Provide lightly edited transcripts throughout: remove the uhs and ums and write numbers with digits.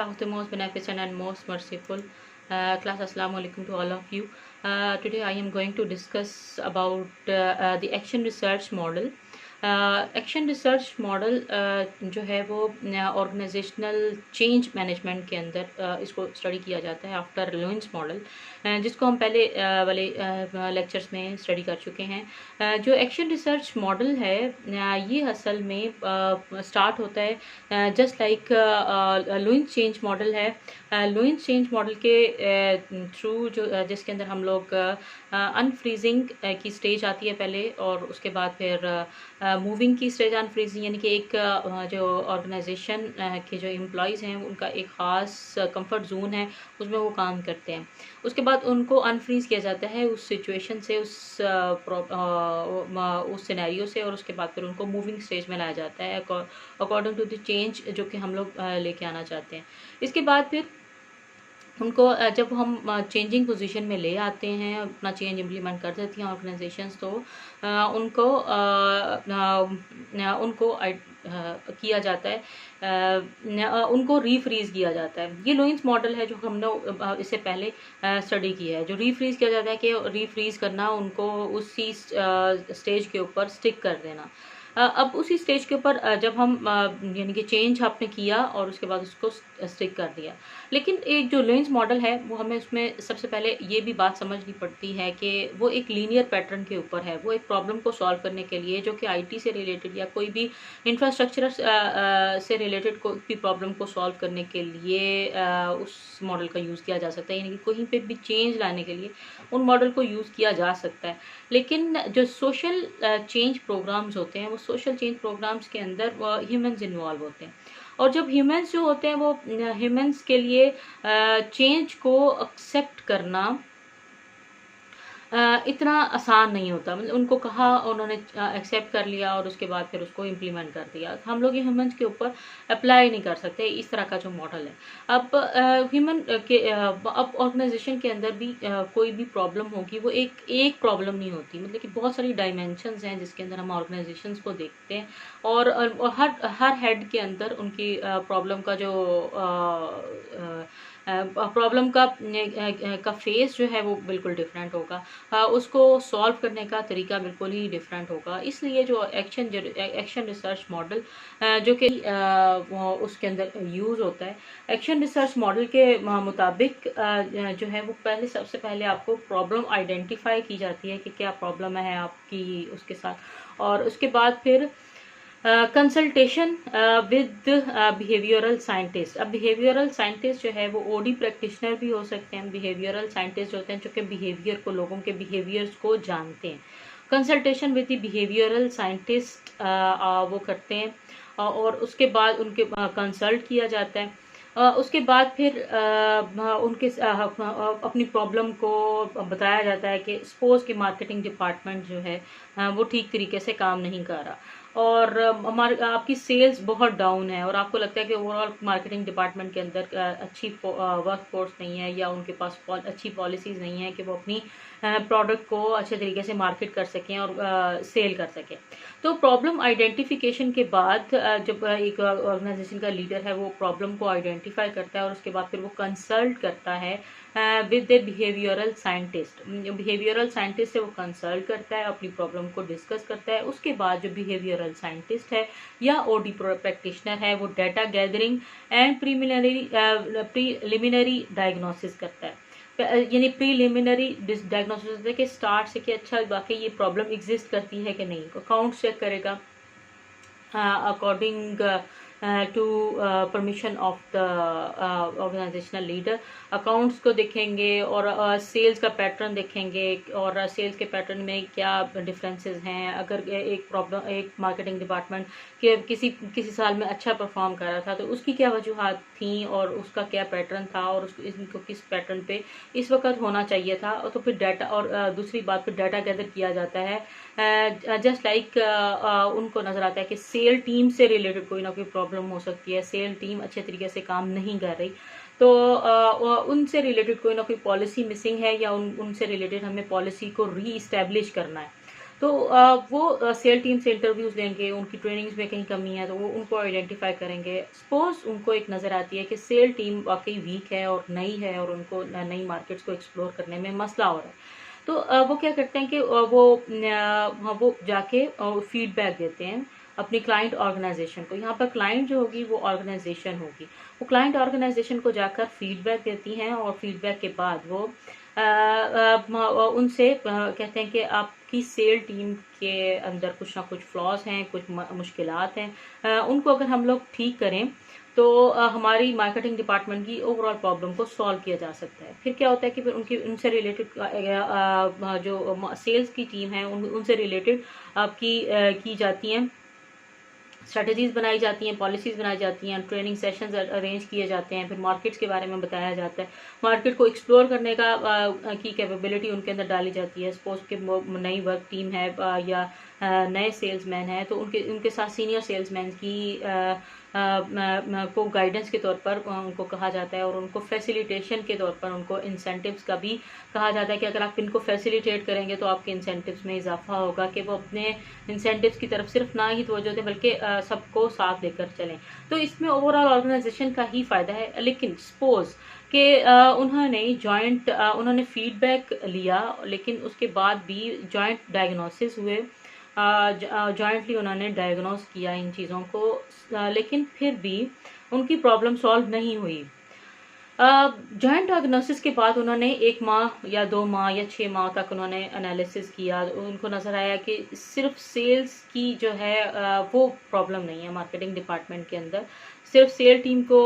Allah is the most beneficent and most merciful. Class, Assalamu alaikum to all of you. Today I am going to discuss about the action research model. Action research model जो है वो organisational change management के अंदर इसको study किया जाता है after Lewis model, जिसको हम पहले वाले लेक्चर्स में स्टडी कर चुके हैं। जो एक्शन रिसर्च मॉडल है ये असल में स्टार्ट होता है just like Lewis change model है। लुइस चेंज मॉडल के थ्रू जो जिसके अंदर हम लोग अनफ्रीजिंग की स्टेज आती है पहले, और उसके बाद फिर मूविंग की स्टेज अनफ्रीजिंग, यानी कि एक जो ऑर्गेनाइजेशन के जो एम्प्लॉयज़ हैं उनका एक ख़ास कंफर्ट जोन है, उसमें वो काम करते हैं। उसके बाद उनको अनफ्रीज़ किया जाता है उस सिचुएशन से, उस सिनेरियो से, और उसके बाद फिर उनको मूविंग स्टेज में लाया जाता है अकॉर्डिंग टू द चेंज जो कि हम लोग लेके आना चाहते हैं। इसके बाद फिर उनको जब हम चेंजिंग पोजीशन में ले आते हैं, अपना चेंज इम्प्लीमेंट कर देती हैं ऑर्गेनाइजेशंस, तो उनको किया जाता है, उनको रीफ्रीज किया जाता है। ये लुइस मॉडल है जो हमने इससे पहले स्टडी किया है। जो रीफ्रीज किया जाता है कि रीफ्रीज करना, उनको उसी स्टेज के ऊपर स्टिक कर देना। अब उसी स्टेज के ऊपर जब हम यानी कि चेंज आपने किया और उसके बाद उसको स्टिक कर दिया। लेकिन एक जो लुइस मॉडल है वो हमें उसमें सबसे पहले ये भी बात समझनी पड़ती है कि वो एक लीनियर पैटर्न के ऊपर है। वो एक प्रॉब्लम को सॉल्व करने के लिए, जो कि आईटी से रिलेटेड या कोई भी इंफ्रास्ट्रक्चर से रिलेटेड कोई भी प्रॉब्लम को सॉल्व करने के लिए उस मॉडल का यूज़ किया जा सकता है, यानी कि कहीं पे भी चेंज लाने के लिए उन मॉडल को यूज़ किया जा सकता है। लेकिन जो सोशल चेंज प्रोग्राम्स होते हैं, वो सोशल चेंज प्रोग्राम्स के अंदर ह्यूमंस इन्वॉल्व होते हैं, और जब ह्यूमंस जो होते हैं वो ह्यूमंस के लिए चेंज को एक्सेप्ट करना इतना आसान नहीं होता। मतलब उनको कहा, उन्होंने एक्सेप्ट कर लिया और उसके बाद फिर उसको इम्प्लीमेंट कर दिया। हम लोग ह्यूमंस के ऊपर अप्लाई नहीं कर सकते इस तरह का जो मॉडल है। अब ह्यूमन के अब ऑर्गेनाइजेशन के अंदर भी कोई भी प्रॉब्लम होगी, वो एक प्रॉब्लम नहीं होती, मतलब कि बहुत सारी डायमेंशंस हैं जिसके अंदर हम ऑर्गेनाइजेशंस को देखते हैं, और हर हेड के अंदर उनकी प्रॉब्लम का जो प्रॉब्लम का फेस जो है वो बिल्कुल डिफरेंट होगा, उसको सॉल्व करने का तरीका बिल्कुल ही डिफरेंट होगा। इसलिए जो एक्शन रिसर्च मॉडल जो कि उसके अंदर यूज़ होता है, एक्शन रिसर्च मॉडल के मुताबिक जो है वो सबसे पहले आपको प्रॉब्लम आइडेंटिफाई की जाती है कि क्या प्रॉब्लम है आपकी उसके साथ, और उसके बाद फिर कंसल्टेशन विद बिहेवियरल साइंटिस्ट। अब बिहेवियरल साइंटिस्ट जो है वो ओडी प्रैक्टिशनर भी हो सकते हैं। बिहेवियरल साइंटिस्ट होते हैं जो कि बिहेवियर को, लोगों के बिहेवियर्स को जानते हैं। Consultation with the behavioural scientist वो करते हैं, और उसके बाद उनके कंसल्ट किया जाता है। उसके बाद फिर उनके अपनी प्रॉब्लम को बताया जाता है कि सपोज कि मार्केटिंग डिपार्टमेंट जो है वो ठीक तरीके से काम नहीं कर रहा, और आपकी सेल्स बहुत डाउन है, और आपको लगता है कि ओवरऑल मार्केटिंग डिपार्टमेंट के अंदर अच्छी वर्क फोर्स नहीं है, या उनके पास अच्छी पॉलिसीज़ नहीं है कि वो अपनी प्रोडक्ट को अच्छे तरीके से मार्केट कर सकें और सेल कर सकें। तो प्रॉब्लम आइडेंटिफिकेशन के बाद जब एक ऑर्गेनाइजेशन का लीडर है वो प्रॉब्लम को आइडेंटिफाई करता है, और उसके बाद फिर वो कंसल्ट करता है with the behavioural scientist. Behavioural scientist से वो कंसल्ट करता है, अपनी प्रॉब्लम को डिस्कस करता है। उसके बाद जो बिहेवियरल साइंटिस्ट है या ओडी प्रैक्टिशनर है, वो data gathering and preliminary diagnosis करता है, यानी प्रीलिमिनरी डायग्नोसिस के स्टार्ट से कि अच्छा वाकई ये प्रॉब्लम एग्जिस्ट करती है कि नहीं। अकाउंट चेक करेगा according to permission of the organizational leader. Accounts को देखेंगे और सेल्स का पैटर्न देखेंगे, और सेल्स के पैटर्न में क्या डिफरेंसेस हैं। अगर एक मार्केटिंग डिपार्टमेंट के किसी साल में अच्छा परफॉर्म कर रहा था, तो उसकी क्या वजूहात थी और उसका क्या पैटर्न था, और इनको किस पैटर्न पे इस वक्त होना चाहिए था। और तो फिर डाटा, और दूसरी बात फिर डाटा गैदर किया जाता है। जस्ट लाइक उनको नज़र आता है कि सेल टीम से रिलेटेड कोई ना कोई प्रॉब्लम हो सकती है, सेल टीम अच्छे तरीके से काम नहीं कर रही, तो उनसे रिलेटेड कोई ना कोई पॉलिसी मिसिंग है, या उनसे रिलेटेड हमें पॉलिसी को री इस्टेब्लिश करना है। तो वो सेल टीम से इंटरव्यूज़ लेंगे, उनकी ट्रेनिंग्स में कहीं कमी है तो वो उनको आइडेंटिफाई करेंगे। सपोज़ उनको एक नज़र आती है कि सेल टीम वाक़ई वीक है और नई है और उनको नई मार्केट्स को एक्सप्लोर करने में मसला हो रहा है। तो वो क्या करते हैं कि वो जाके फीडबैक देते हैं अपनी क्लाइंट ऑर्गेनाइजेशन को। यहाँ पर क्लाइंट जो होगी वो ऑर्गेनाइजेशन होगी। वो क्लाइंट ऑर्गेनाइजेशन को जाकर फीडबैक देती हैं और फीडबैक के बाद वो उनसे कहते हैं कि आपकी सेल टीम के अंदर कुछ ना कुछ फ्लॉज हैं, कुछ मुश्किलात हैं, उनको अगर हम लोग ठीक करें तो हमारी मार्केटिंग डिपार्टमेंट की ओवरऑल प्रॉब्लम को सॉल्व किया जा सकता है। फिर क्या होता है कि फिर उनकी उनसे रिलेटेड जो सेल्स की टीम है उनसे रिलेटेड आपकी की जाती हैं, स्ट्रेटजीज बनाई जाती हैं, पॉलिसीज़ बनाई जाती हैं, ट्रेनिंग सेशंस अरेंज किए जाते हैं, फिर मार्केट्स के बारे में बताया जाता है, मार्केट को एक्सप्लोर करने की कैपेबिलिटी उनके अंदर डाली जाती है। सपोज के नई वर्क टीम है या नए सेल्समैन हैं तो उनके उनके साथ सीनियर सेल्समैन की को गाइडेंस के तौर पर उनको कहा जाता है और उनको फैसिलिटेशन के तौर पर उनको इंसेंटिव्स का भी कहा जाता है कि अगर आप इनको फैसिलिटेट करेंगे तो आपके इंसेंटिव्स में इजाफा होगा, कि वो अपने इंसेंटिव्स की तरफ सिर्फ ना ही तवज्जो दें बल्कि सबको साथ लेकर चलें। तो इसमें ओवरऑल ऑर्गेनाइजेशन का ही फ़ायदा है। लेकिन सपोज़ कि उन्होंने फीडबैक लिया लेकिन उसके बाद भी जॉइंट डायग्नोसिस हुए, जॉइंटली उन्होंने डायग्नोस किया इन चीज़ों को, लेकिन फिर भी उनकी प्रॉब्लम सॉल्व नहीं हुई। जॉइंट डायग्नोसिस के बाद उन्होंने 1 माह या 2 माह या 6 माह तक उन्होंने एनालिसिस किया। उनको नज़र आया कि सिर्फ सेल्स की जो है वो प्रॉब्लम नहीं है मार्केटिंग डिपार्टमेंट के अंदर। सिर्फ सेल टीम को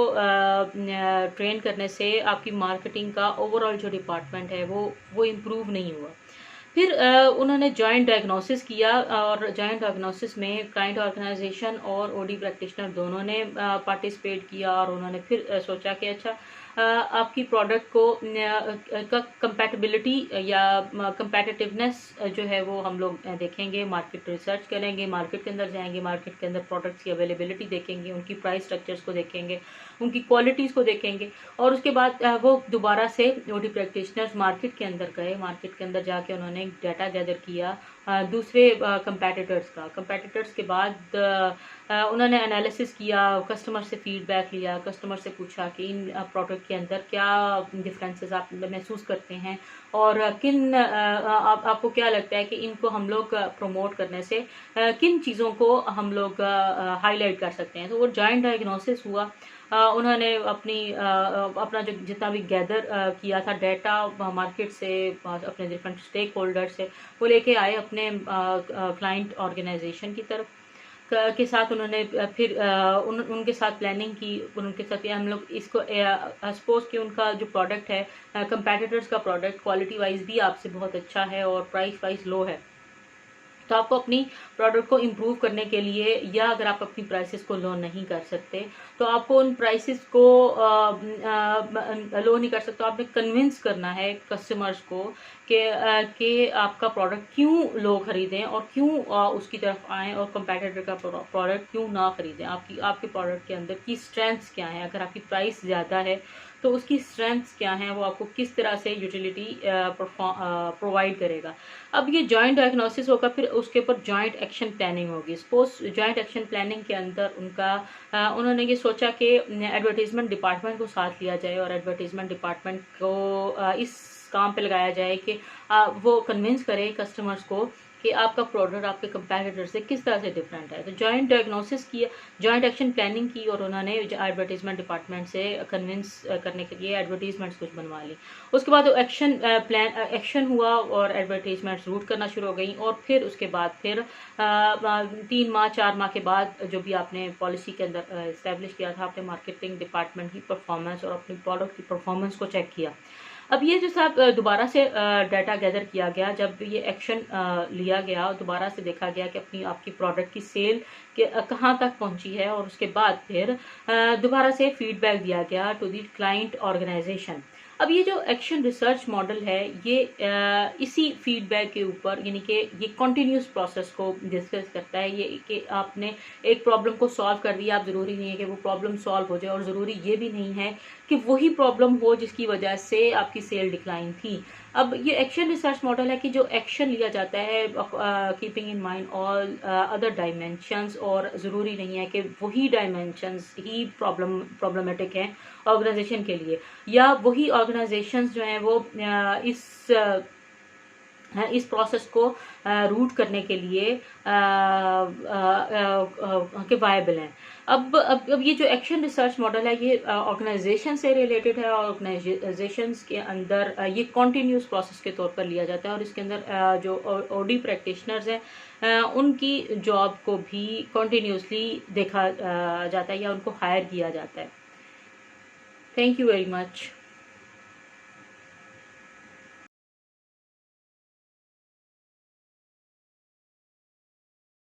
ट्रेन करने से आपकी मार्केटिंग का ओवरऑल जो डिपार्टमेंट है वो इम्प्रूव नहीं हुआ। फिर उन्होंने जॉइंट डायग्नोसिस किया और जॉइंट डायग्नोसिस में क्लाइंट ऑर्गेनाइजेशन और ओडी प्रैक्टिशनर दोनों ने पार्टिसिपेट किया और उन्होंने फिर सोचा कि अच्छा आपकी प्रोडक्ट को का कंपैटिबिलिटी या कंपैटिटिवनेस जो है वो हम लोग देखेंगे, मार्केट रिसर्च करेंगे, मार्केट के अंदर जाएंगे, मार्केट के अंदर प्रोडक्ट्स की अवेलेबिलिटी देखेंगे, उनकी प्राइस स्ट्रक्चर्स को देखेंगे, उनकी क्वालिटीज़ को देखेंगे और उसके बाद वो दोबारा से ओडी प्रैक्टिशनर्स मार्केट के अंदर गए। मार्केट के अंदर जाके उन्होंने डाटा गैदर किया दूसरे कंपैटिटर्स के बाद उन्होंने एनालिसिस किया, कस्टमर से फीडबैक लिया, कस्टमर से पूछा कि इन प्रोडक्ट के अंदर क्या डिफरेंसेस आप महसूस करते हैं और आपको क्या लगता है कि इनको हम लोग प्रमोट करने से किन चीज़ों को हम लोग हाईलाइट कर सकते हैं। तो वो जॉइंट डायग्नोसिस हुआ। उन्होंने अपना जो जितना भी गैदर किया था डाटा मार्केट से, अपने डिफरेंट स्टेक होल्डर से, वो लेके आए अपने क्लाइंट ऑर्गेनाइजेशन की तरफ के साथ। उन्होंने फिर उनके साथ प्लानिंग की, उनके साथ हम लोग इसको सपोज कि उनका जो प्रोडक्ट है कंपेटिटर्स का प्रोडक्ट क्वालिटी वाइज भी आपसे बहुत अच्छा है और प्राइस वाइज लो है, तो आपको अपनी प्रोडक्ट को इम्प्रूव करने के लिए या अगर आप अपनी प्राइसेस को लो नहीं कर सकते तो आपको उन प्राइसेस को लो नहीं कर सकते, तो आपने कन्विंस करना है कस्टमर्स को कि आपका प्रोडक्ट क्यों लो खरीदें और क्यों उसकी तरफ आएँ और कंपैटिटर का प्रोडक्ट क्यों ना खरीदें। आपके प्रोडक्ट के अंदर की स्ट्रेंथ्स क्या हैं, अगर आपकी प्राइस ज़्यादा है तो उसकी स्ट्रेंथ्स क्या हैं, वो आपको किस तरह से यूटिलिटी प्रोवाइड करेगा। अब ये जॉइंट डायग्नोसिस होगा, फिर उसके ऊपर जॉइंट एक्शन प्लानिंग होगी। सपोज जॉइंट एक्शन प्लानिंग के अंदर उन्होंने ये सोचा कि एडवर्टीजमेंट डिपार्टमेंट को साथ लिया जाए और एडवर्टीजमेंट डिपार्टमेंट को इस काम पे लगाया जाए कि वो कन्विंस करे कस्टमर्स को कि आपका प्रोडक्ट आपके कंपैटिटर से किस तरह से डिफरेंट है। तो जॉइंट डायग्नोसिस किया, जॉइंट एक्शन प्लानिंग की और उन्होंने एडवर्टीजमेंट डिपार्टमेंट से कन्विंस करने के लिए एडवर्टीजमेंट्स कुछ बनवा ली। उसके बाद एक्शन हुआ और एडवर्टीजमेंट्स रूट करना शुरू हो गई और फिर उसके बाद फिर 3 माह 4 माह के बाद जो भी आपने पॉलिसी के अंदर इस्टेब्लिश किया था, आपने मार्केटिंग डिपार्टमेंट की परफॉर्मेंस और अपनी प्रोडक्ट की परफॉर्मेंस को चेक किया। अब ये जो साहब दोबारा से डाटा गैदर किया गया, जब ये एक्शन लिया गया, दोबारा से देखा गया कि आपकी प्रोडक्ट की सेल के कहाँ तक पहुंची है और उसके बाद फिर दोबारा से फीडबैक दिया गया टू दी क्लाइंट ऑर्गेनाइजेशन। अब ये जो एक्शन रिसर्च मॉडल है ये इसी फीडबैक के ऊपर, यानी कि ये कॉन्टीन्यूस प्रोसेस को डिस्कस करता है। ये कि आपने एक प्रॉब्लम को सॉल्व कर दिया, आप ज़रूरी नहीं है कि वो प्रॉब्लम सॉल्व हो जाए और ज़रूरी ये भी नहीं है कि वही प्रॉब्लम हो जिसकी वजह से आपकी सेल डिक्लाइन थी। अब ये एक्शन रिसर्च मॉडल है कि जो एक्शन लिया जाता है keeping in mind all other dimensions, और ज़रूरी नहीं है कि वही डायमेंशंस ही प्रॉब्लमेटिक हैं ऑर्गेनाइजेशन के लिए, या वही ऑर्गेनाइजेशंस जो हैं वो इस प्रोसेस को रूट करने के लिए के वायबल हैं। अब ये जो एक्शन रिसर्च मॉडल है ये ऑर्गेनाइजेशन से रिलेटेड है, और ऑर्गेनाइजेशंस के अंदर ये कॉन्टीन्यूस प्रोसेस के तौर पर लिया जाता है, और इसके अंदर जो ओडी प्रैक्टिशनर्स हैं उनकी जॉब को भी कॉन्टीन्यूसली देखा जाता है या उनको हायर किया जाता है। Thank you very much.